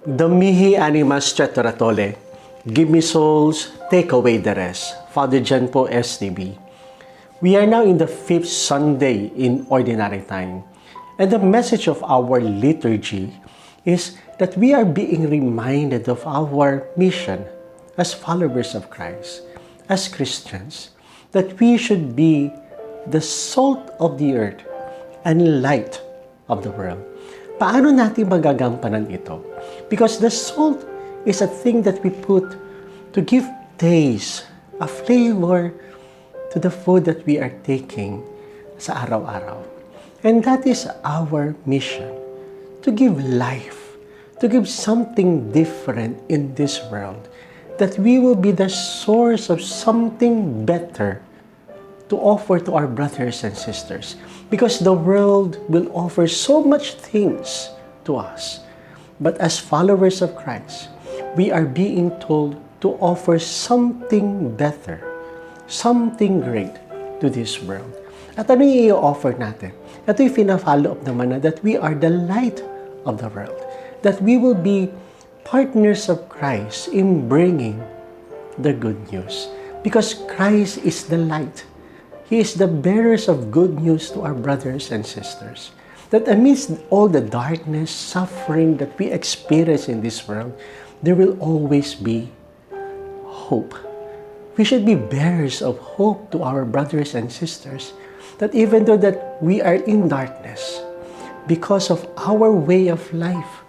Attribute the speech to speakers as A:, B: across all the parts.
A: Domihi animas cetratole. Give me souls, take away the rest. Father John po, STB. We are now in the 5th Sunday in Ordinary Time. And the message of our liturgy is that we are being reminded of our mission as followers of Christ, as Christians, that we should be the salt of the earth and light of the world. Paano natin magagampanan ito? Because the salt is a thing that we put to give taste, a flavor to the food that we are taking sa araw-araw. And that is our mission, to give life, to give something different in this world, that we will be the source of something better to offer to our brothers and sisters. Because the world will offer so much things to us. But as followers of Christ, we are being told to offer something better, something great to this world. At ano yung i-offer natin? Ito yung fina-follow up naman na that we are the light of the world. That we will be partners of Christ in bringing the good news. Because Christ is the light. He is the bearers of good news to our brothers and sisters. That amidst all the darkness, suffering that we experience in this world, there will always be hope. We should be bearers of hope to our brothers and sisters. That even though that we are in darkness, because of our way of life,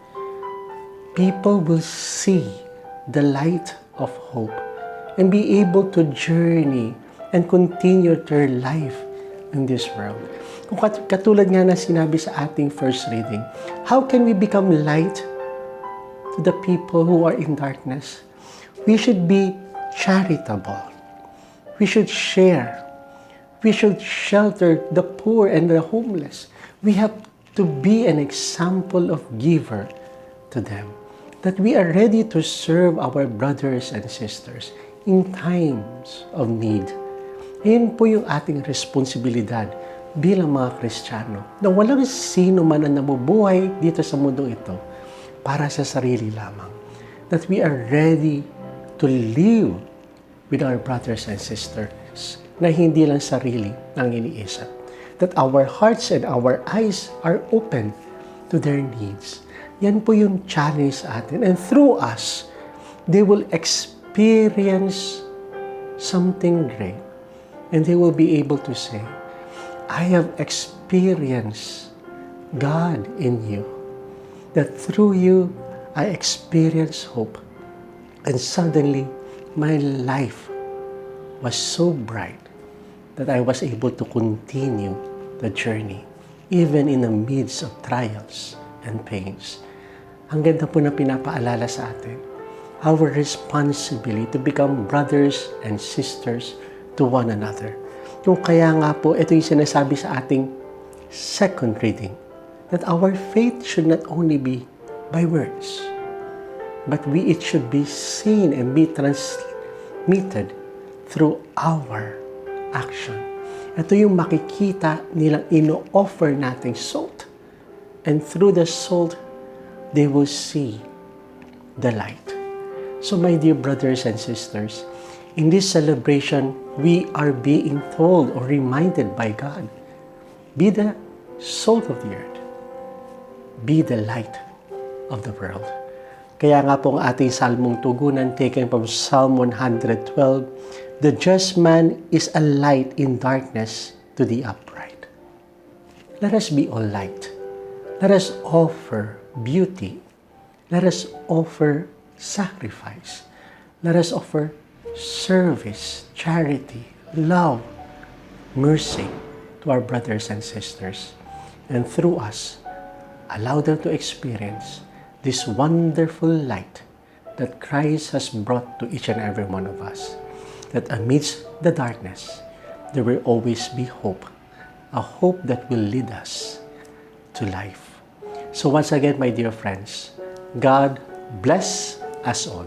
A: people will see the light of hope and be able to journey and continue their life in this world. Kung katulad nga na sinabi sa ating first reading, how can we become light to the people who are in darkness? We should be charitable. We should share. We should shelter the poor and the homeless. We have to be an example of giver to them. That we are ready to serve our brothers and sisters in times of need. Yan po yung ating responsibilidad bilang mga Kristiyano na walang sino man ang nabubuhay dito sa mundong ito para sa sarili lamang. That we are ready to live with our brothers and sisters na hindi lang sarili ang iniisip. That our hearts and our eyes are open to their needs. Yan po yung challenge sa atin. And through us, they will experience something great. And they will be able to say, I have experienced God in you. That through you, I experience hope. And suddenly, my life was so bright that I was able to continue the journey, even in the midst of trials and pains. Ang ganda po na pinapaalala sa atin, our responsibility to become brothers and sisters to one another. Yung kaya nga po, ito yung sinasabi sa ating second reading, that our faith should not only be by words, but it should be seen and be transmitted through our action. Ito yung makikita nilang ino-offer nating salt. And through the salt, they will see the light. So my dear brothers and sisters, in this celebration, we are being told or reminded by God, be the salt of the earth. Be the light of the world. Kaya nga po ang ating salmong tugunan taken from Psalm 112, the just man is a light in darkness to the upright. Let us be all light. Let us offer beauty. Let us offer sacrifice. Let us offer service, charity, love, mercy to our brothers and sisters. And through us, allow them to experience this wonderful light that Christ has brought to each and every one of us. That amidst the darkness, there will always be hope. A hope that will lead us to life. So once again, my dear friends, God bless us all.